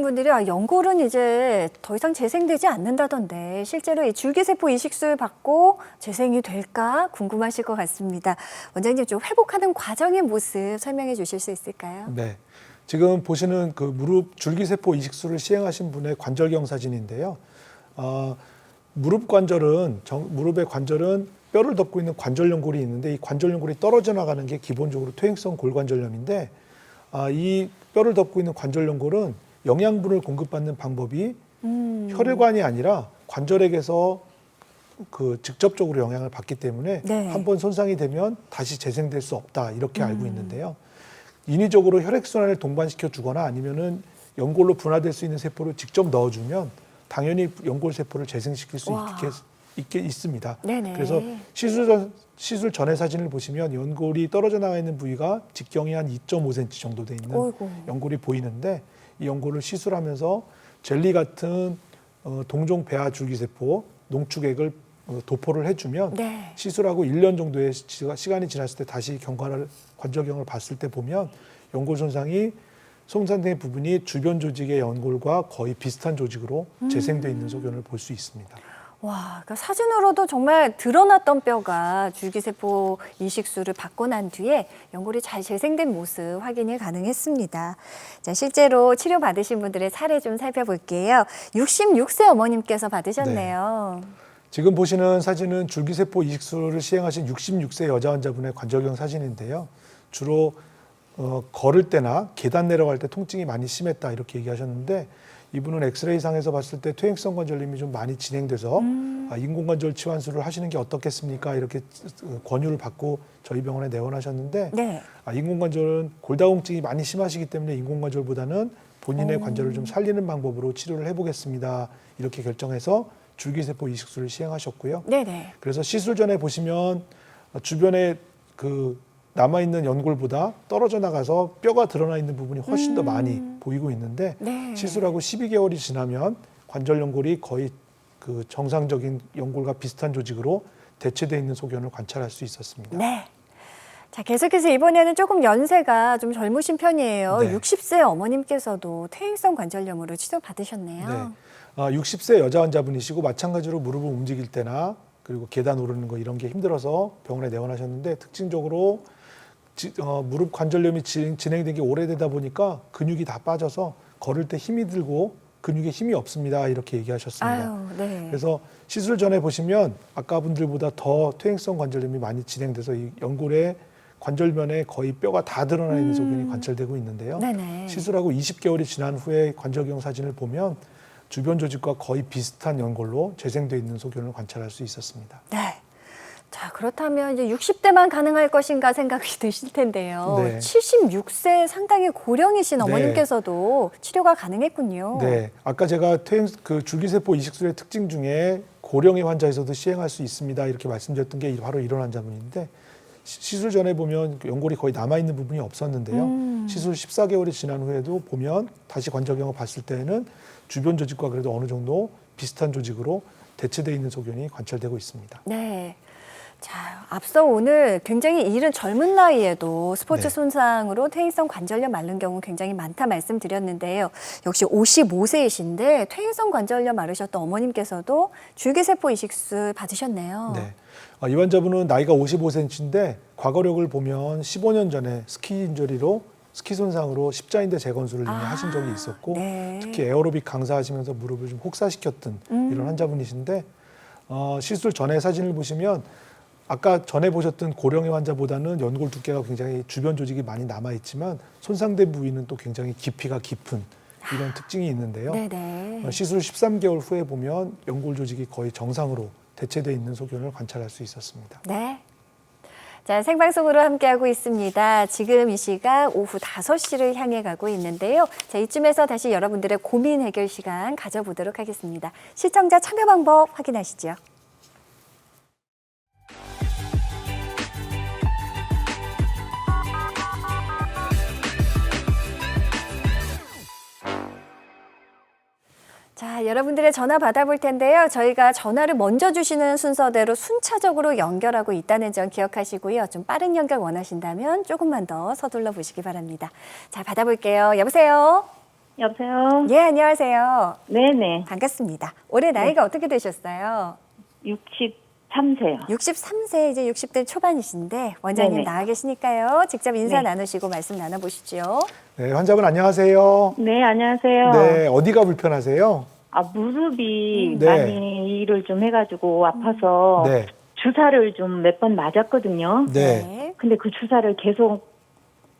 많은 분들이 연골은 이제 더 이상 재생되지 않는다던데 실제로 이 줄기세포 이식술 받고 재생이 될까 궁금하실 것 같습니다. 원장님 좀 회복하는 과정의 모습 설명해 주실 수 있을까요? 네. 지금 보시는 그 무릎 줄기세포 이식술을 시행하신 분의 관절경 사진인데요. 무릎의 관절은 뼈를 덮고 있는 관절연골이 있는데 이 관절연골이 떨어져 나가는 게 기본적으로 퇴행성 골관절염인데 이 뼈를 덮고 있는 관절연골은 영양분을 공급받는 방법이 혈관이 아니라 관절액에서 직접적으로 영향을 받기 때문에 네. 한번 손상이 되면 다시 재생될 수 없다 이렇게 알고 있는데요. 인위적으로 혈액순환을 동반시켜 주거나 아니면은 연골로 분화될 수 있는 세포를 직접 넣어주면 당연히 연골 세포를 재생시킬 수 있습니다. 네네. 그래서 시술 전의 사진을 보시면 연골이 떨어져 나가 있는 부위가 직경이 한 2.5cm 정도 돼 있는 어이구. 연골이 보이는데 이 연골을 시술하면서 젤리 같은 동종 배아 줄기세포 농축액을 도포를 해주면 네. 시술하고 1년 정도의 시간이 지났을 때 다시 관절경을 봤을 때 보면 연골 손상이 손상된 부분이 주변 조직의 연골과 거의 비슷한 조직으로 재생되어 있는 소견을 볼 수 있습니다. 와, 그러니까 사진으로도 정말 드러났던 뼈가 줄기세포 이식술을 받고 난 뒤에 연골이 잘 재생된 모습 확인이 가능했습니다. 자, 실제로 치료받으신 분들의 사례 좀 살펴볼게요. 66세 어머님께서 받으셨네요. 지금 보시는 사진은 줄기세포 이식술을 시행하신 66세 여자 환자분의 관절경 사진인데요. 주로 걸을 때나 계단 내려갈 때 통증이 많이 심했다 이렇게 얘기하셨는데 이분은 엑스레이상에서 봤을 때 퇴행성 관절염이 좀 많이 진행돼서 인공관절 치환술을 하시는 게 어떻겠습니까? 이렇게 권유를 받고 저희 병원에 내원하셨는데 네. 인공관절은 골다공증이 많이 심하시기 때문에 인공관절보다는 본인의 관절을 좀 살리는 방법으로 치료를 해보겠습니다. 이렇게 결정해서 줄기세포 이식술을 시행하셨고요. 네네. 그래서 시술 전에 보시면 주변에 남아있는 연골보다 떨어져 나가서 뼈가 드러나 있는 부분이 훨씬 더 많이 보이고 있는데 네. 시술하고 12개월이 지나면 관절 연골이 거의 정상적인 연골과 비슷한 조직으로 대체되어 있는 소견을 관찰할 수 있었습니다. 네. 자, 계속해서 이번에는 조금 연세가 좀 젊으신 편이에요. 네. 60세 어머님께서도 퇴행성 관절염으로 치료받으셨네요. 네. 60세 여자 환자분이시고 마찬가지로 무릎을 움직일 때나 그리고 계단 오르는 거 이런 게 힘들어서 병원에 내원하셨는데 특징적으로 무릎 관절염이 진행된 게 오래되다 보니까 근육이 다 빠져서 걸을 때 힘이 들고 근육에 힘이 없습니다. 이렇게 얘기하셨습니다. 아유, 네. 그래서 시술 전에 보시면 아까 분들보다 더 퇴행성 관절염이 많이 진행돼서 이 연골의 관절면에 거의 뼈가 다 드러나 있는 소견이 관찰되고 있는데요. 네네. 시술하고 20개월이 지난 후에 관절경 사진을 보면 주변 조직과 거의 비슷한 연골로 재생되어 있는 소견을 관찰할 수 있었습니다. 네. 자, 그렇다면 이제 60대만 가능할 것인가 생각이 드실 텐데요. 네. 76세 상당히 고령이신 네. 어머님께서도 치료가 가능했군요. 네, 아까 제가 줄기세포 이식술의 특징 중에 고령의 환자에서도 시행할 수 있습니다. 이렇게 말씀드렸던 게 바로 이런 환자분인데 시술 전에 보면 연골이 거의 남아있는 부분이 없었는데요. 시술 14개월이 지난 후에도 보면 다시 관절경을 봤을 때에는 주변 조직과 그래도 어느 정도 비슷한 조직으로 대체되어 있는 소견이 관찰되고 있습니다. 네. 자, 앞서 오늘 굉장히 이른 젊은 나이에도 스포츠 네. 손상으로 퇴행성 관절염 앓는 경우 굉장히 많다 말씀드렸는데요. 역시 55세이신데 퇴행성 관절염 앓으셨던 어머님께서도 줄기세포 이식술 받으셨네요. 네. 이 환자분은 나이가 55cm인데 과거력을 보면 15년 전에 스키 인저리로 스키 손상으로 십자인대 재건술을 이미 하신 적이 있었고 네. 특히 에어로빅 강사하시면서 무릎을 좀 혹사시켰던 이런 환자분이신데 시술 전의 사진을 보시면 아까 전에 보셨던 고령의 환자보다는 연골 두께가 굉장히 주변 조직이 많이 남아있지만 손상된 부위는 또 굉장히 깊이가 깊은 이런 특징이 있는데요. 네네. 시술 13개월 후에 보면 연골 조직이 거의 정상으로 대체되어 있는 소견을 관찰할 수 있었습니다. 네. 자, 생방송으로 함께하고 있습니다. 지금 이 시각 오후 5시를 향해 가고 있는데요. 자, 이쯤에서 다시 여러분들의 고민 해결 시간 가져보도록 하겠습니다. 시청자 참여 방법 확인하시죠. 자, 여러분들의 전화 받아볼 텐데요. 저희가 전화를 먼저 주시는 순서대로 순차적으로 연결하고 있다는 점 기억하시고요. 좀 빠른 연결 원하신다면 조금만 더 서둘러 보시기 바랍니다. 자, 받아볼게요. 여보세요? 여보세요? 예, 안녕하세요. 네네. 반갑습니다. 올해 나이가 어떻게 되셨어요? 63세요. 63세, 이제 60대 초반이신데 원장님 네네. 나와 계시니까요. 직접 인사 네. 나누시고 말씀 나눠보시죠. 네, 환자분 안녕하세요. 네, 안녕하세요. 네, 어디가 불편하세요? 무릎이 네. 많이 일을 좀 해가지고 아파서 네, 주사를 좀 몇 번 맞았거든요. 네, 근데 그 주사를 계속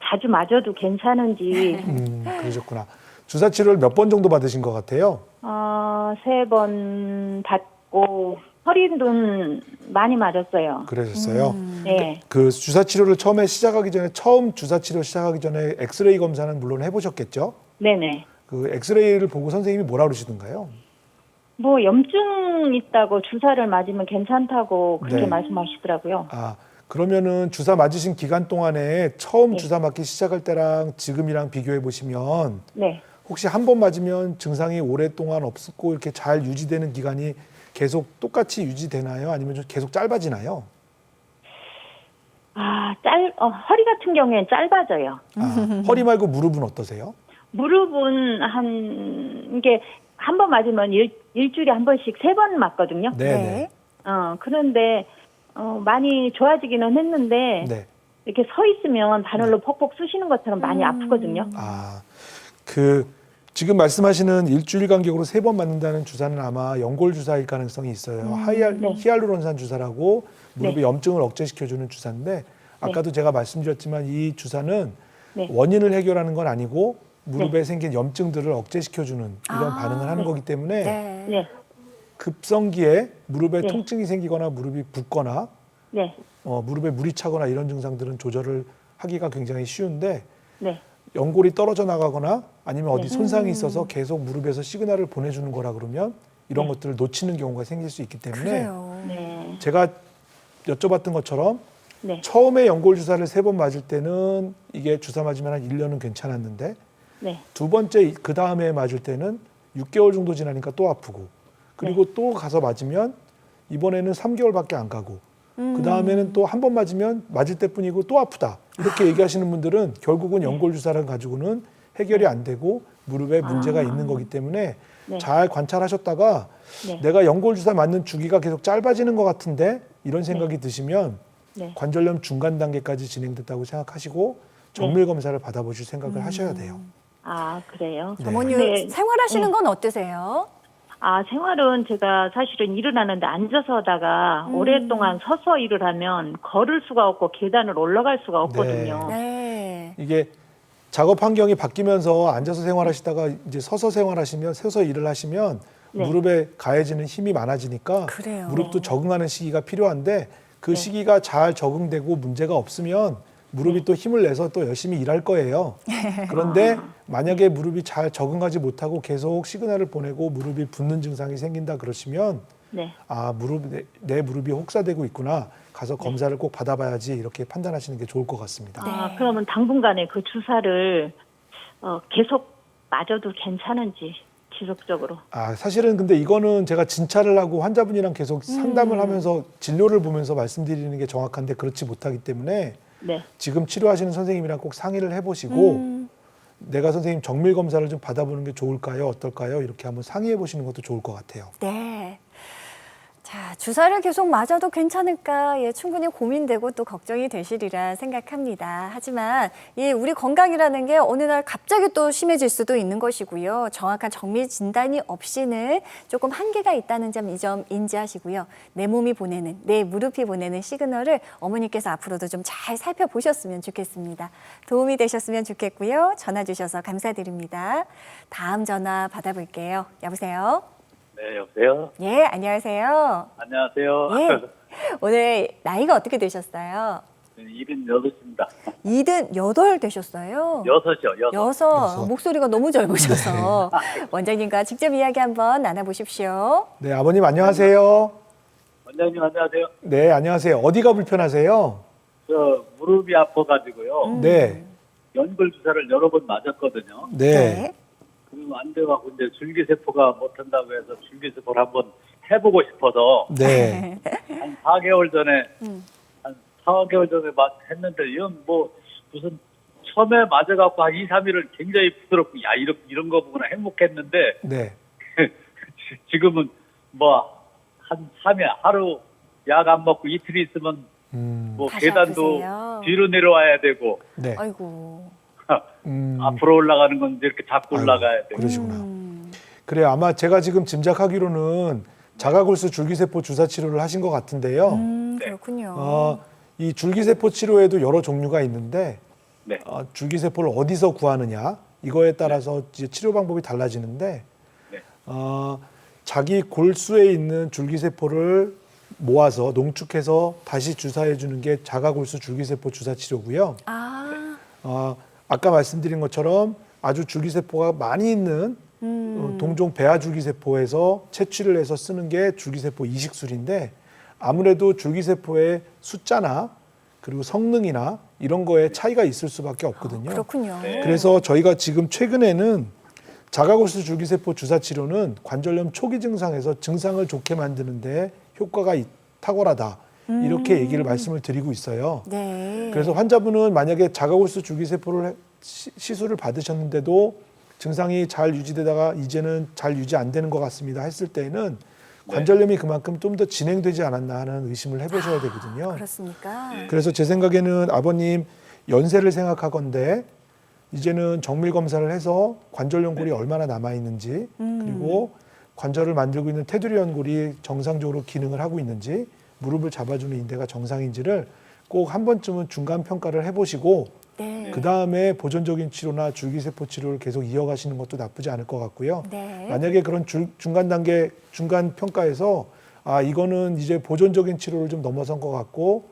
자주 맞아도 괜찮은지, 그러셨구나. 주사 치료를 몇 번 정도 받으신 것 같아요? 3번 받고 허리는 많이 맞았어요. 그러셨어요. 네. 그 주사 치료를 처음 주사 치료 시작하기 전에 엑스레이 검사는 물론 해보셨겠죠? 네네. 그 엑스레이를 보고 선생님이 뭐라 그러시던가요? 뭐 염증 있다고 주사를 맞으면 괜찮다고 그렇게 네. 말씀하시더라고요. 아, 그러면은 주사 맞으신 기간 동안에 처음 네. 주사 맞기 시작할 때랑 지금이랑 비교해 보시면 네. 혹시 한 번 맞으면 증상이 오랫동안 없었고 이렇게 잘 유지되는 기간이 계속 똑같이 유지되나요? 아니면 좀 계속 짧아지나요? 허리 같은 경우에는 짧아져요. 아, 허리 말고 무릎은 어떠세요? 무릎은 이게 한 번 맞으면 일주일에 한 번씩 3번 맞거든요. 네. 그런데, 많이 좋아지기는 했는데, 네. 이렇게 서 있으면 바늘로 퍽퍽 쑤시는 것처럼 많이 아프거든요. 아, 지금 말씀하시는 일주일 간격으로 3번 맞는다는 주사는 아마 연골 주사일 가능성이 있어요. 네. 히알루론산 주사라고 무릎의 네. 염증을 억제시켜주는 주사인데 아까도 제가 말씀드렸지만 이 주사는 네. 원인을 해결하는 건 아니고 무릎에 생긴 염증들을 억제시켜주는 이런 반응을 하는 거기 때문에 네. 네. 급성기에 무릎에 네. 통증이 생기거나 무릎이 붓거나 네. 무릎에 물이 차거나 이런 증상들은 조절을 하기가 굉장히 쉬운데 네. 연골이 떨어져 나가거나 아니면 어디 네. 손상이 있어서 계속 무릎에서 시그널을 보내주는 거라 그러면 이런 것들을 놓치는 경우가 생길 수 있기 때문에 그래요. 네. 제가 여쭤봤던 것처럼 네. 처음에 연골 주사를 3번 맞을 때는 이게 주사 맞으면 한 1년은 괜찮았는데 네. 두 번째 그 다음에 맞을 때는 6개월 정도 지나니까 또 아프고 그리고 또 가서 맞으면 이번에는 3개월밖에 안 가고 그 다음에는 또 한 번 맞으면 맞을 때뿐이고 또 아프다 이렇게 얘기하시는 분들은 결국은 연골 주사를 가지고는 해결이 안 되고 무릎에 문제가 있는 거기 때문에 네. 잘 관찰하셨다가 네. 내가 연골 주사 맞는 주기가 계속 짧아지는 것 같은데 이런 생각이 드시면 네. 관절염 중간 단계까지 진행됐다고 생각하시고 정밀 검사를 받아보실 생각을 하셔야 돼요. 그래요? 네. 어머니 네. 생활하시는 건 어떠세요? 생활은 제가 사실은 일을 하는데 앉아서 하다가 오랫동안 서서 일을 하면 걸을 수가 없고 계단을 올라갈 수가 없거든요. 네. 이게 작업 환경이 바뀌면서 앉아서 생활하시다가 이제 서서 생활하시면 서서 일을 하시면 네. 무릎에 가해지는 힘이 많아지니까 그래요. 무릎도 적응하는 시기가 필요한데 그 네. 시기가 잘 적응되고 문제가 없으면 무릎이 또 힘을 내서 또 열심히 일할 거예요. 그런데 만약에 무릎이 잘 적응하지 못하고 계속 시그널을 보내고 무릎이 붓는 증상이 생긴다 그러시면 네. 내 무릎이 혹사되고 있구나. 가서 검사를 꼭 받아봐야지 이렇게 판단하시는 게 좋을 것 같습니다. 네. 그러면 당분간에 그 주사를 계속 맞아도 괜찮은지 지속적으로. 사실은 근데 이거는 제가 진찰을 하고 환자분이랑 계속 상담을 하면서 진료를 보면서 말씀드리는 게 정확한데 그렇지 못하기 때문에 네. 지금 치료하시는 선생님이랑 꼭 상의를 해보시고 내가 선생님 정밀 검사를 좀 받아보는 게 좋을까요? 어떨까요? 이렇게 한번 상의해 보시는 것도 좋을 것 같아요. 네. 자, 주사를 계속 맞아도 괜찮을까? 예, 충분히 고민되고 또 걱정이 되시리라 생각합니다. 하지만 우리 건강이라는 게 어느 날 갑자기 또 심해질 수도 있는 것이고요. 정확한 정밀 진단이 없이는 조금 한계가 있다는 점 이 점 인지하시고요. 내 몸이 보내는, 내 무릎이 보내는 시그널을 어머니께서 앞으로도 좀 잘 살펴보셨으면 좋겠습니다. 도움이 되셨으면 좋겠고요. 전화 주셔서 감사드립니다. 다음 전화 받아볼게요. 여보세요? 네, 여보세요? 예, 안녕하세요. 안녕하세요. 예. 오늘 나이가 어떻게 되셨어요? 78입니다. 78 되셨어요? 여섯이요. 여섯. 목소리가 너무 젊으셔서 원장님과 직접 이야기 한번 나눠보십시오. 네, 아버님 안녕하세요. 원장님 안녕하세요. 네, 안녕하세요. 어디가 불편하세요? 저 무릎이 아파가지고요. 네, 연골 주사를 여러 번 맞았거든요. 네, 그럼 안 돼갖고 이제 줄기세포가 못한다고 해서 줄기세포를 한번 해보고 싶어서 네. 한 4개월 전에 한 4개월 전에 했는데 이건 뭐 무슨 처음에 맞아갖고 한 2, 3일은 굉장히 부드럽고, 야, 이런 거 보거나 행복했는데, 네. 지금은 뭐, 한 3일, 하루 약 안 먹고 이틀 있으면 뭐 다시 계단도 아프세요? 뒤로 내려와야 되고, 네. 아이고. 앞으로 올라가는 건 이렇게 잡고 아이고, 올라가야 되고. 그러시구나. 그래요. 아마 제가 지금 짐작하기로는 자가골수 줄기세포 주사 치료를 하신 것 같은데요. 그렇군요. 이 줄기세포 치료에도 여러 종류가 있는데 네. 줄기세포를 어디서 구하느냐 이거에 따라서 이제 치료 방법이 달라지는데 네. 자기 골수에 있는 줄기세포를 모아서 농축해서 다시 주사해 주는 게 자가골수 줄기세포 주사 치료고요. 아까 말씀드린 것처럼 아주 줄기세포가 많이 있는 동종 배아 줄기세포에서 채취를 해서 쓰는 게 줄기세포 이식술인데 아무래도 줄기세포의 숫자나 그리고 성능이나 이런 거에 차이가 있을 수밖에 없거든요. 그렇군요. 네. 그래서 저희가 지금 최근에는 자가골수 줄기세포 주사 치료는 관절염 초기 증상에서 증상을 좋게 만드는데 효과가 탁월하다. 이렇게 얘기를 말씀을 드리고 있어요. 네. 그래서 환자분은 만약에 자가골수 줄기세포를 시술을 받으셨는데도 증상이 잘 유지되다가 이제는 잘 유지 안 되는 것 같습니다 했을 때는 관절염이 그만큼 좀 더 진행되지 않았나 하는 의심을 해보셔야 되거든요. 그렇습니까? 그래서 제 생각에는 아버님 연세를 생각하건대 이제는 정밀 검사를 해서 관절 연골이 얼마나 남아 있는지 그리고 관절을 만들고 있는 테두리 연골이 정상적으로 기능을 하고 있는지 무릎을 잡아주는 인대가 정상인지를 꼭 한 번쯤은 중간 평가를 해보시고 네. 그 다음에 보존적인 치료나 줄기세포 치료를 계속 이어가시는 것도 나쁘지 않을 것 같고요. 네. 만약에 그런 중간 단계, 중간 평가에서 이거는 이제 보존적인 치료를 좀 넘어선 것 같고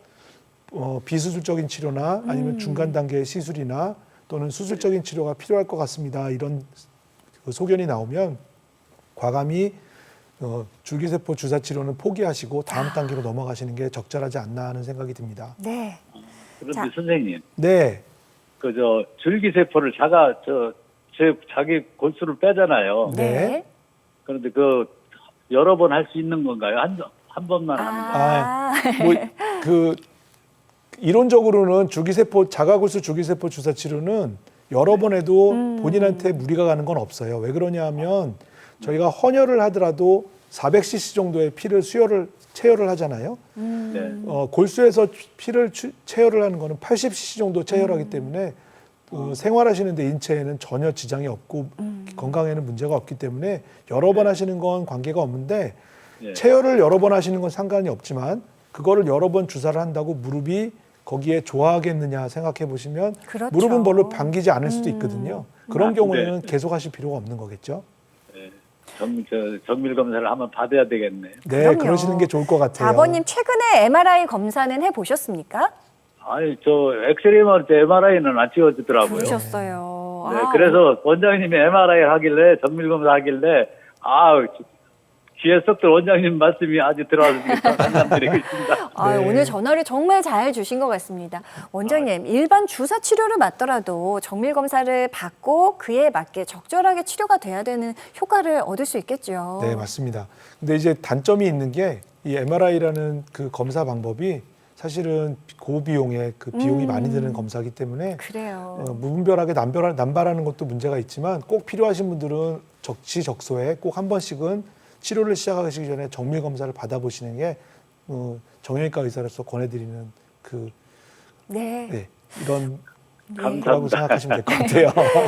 비수술적인 치료나 아니면 중간 단계의 시술이나 또는 수술적인 치료가 필요할 것 같습니다. 이런 그 소견이 나오면 과감히 줄기세포 주사 치료는 포기하시고 다음 단계로 넘어가시는 게 적절하지 않나 하는 생각이 듭니다. 네. 그런데 자. 선생님, 네, 줄기세포를 자기 골수를 빼잖아요. 네. 그런데 여러 번 할 수 있는 건가요? 한 번만 하는 건가요? 이론적으로는 자가골수 줄기세포 주사 치료는 여러 번 해도 본인한테 무리가 가는 건 없어요. 왜 그러냐면 저희가 헌혈을 하더라도 400cc 정도의 피를 체혈을 하잖아요. 네. 골수에서 피를 체혈을 하는 거는 80cc 정도 체혈하기 때문에 생활하시는데 인체에는 전혀 지장이 없고 건강에는 문제가 없기 때문에 여러 번 하시는 건 관계가 없는데 네. 체혈을 여러 번 하시는 건 상관이 없지만 그거를 여러 번 주사를 한다고 무릎이 거기에 좋아하겠느냐 생각해 보시면 그렇죠. 무릎은 별로 반기지 않을 수도 있거든요. 그런 경우에는 네. 계속 하실 필요가 없는 거겠죠. 네. 정밀 검사를 한번 받아야 되겠네. 네, 그럼요. 그러시는 게 좋을 것 같아요. 아버님 최근에 MRI 검사는 해보셨습니까? 아니, 엑스레이 할 때 MRI는 안 찍어주더라고요. 보셨어요. 네, 그래서 원장님이 MRI 하길래, 정밀 검사 하길래, 귀에 쏙 들 원장님 말씀이 아주 들어와서 감사드리고 있습니다. 네. 오늘 전화를 정말 잘 주신 것 같습니다. 원장님, 일반 주사 치료를 맞더라도 정밀 검사를 받고 그에 맞게 적절하게 치료가 돼야 되는 효과를 얻을 수 있겠죠. 네, 맞습니다. 근데 이제 단점이 있는 게 이 MRI라는 그 검사 방법이 사실은 고비용의 그 비용이 많이 드는 검사이기 때문에 그래요. 무분별하게 남발하는 것도 문제가 있지만 꼭 필요하신 분들은 적시적소에 꼭 한 번씩은 치료를 시작하시기 전에 정밀 검사를 받아보시는 게 정형외과 의사로서 권해드리는 네. 이런 감사합니다. 거라고 생각하시면 될 것 같아요.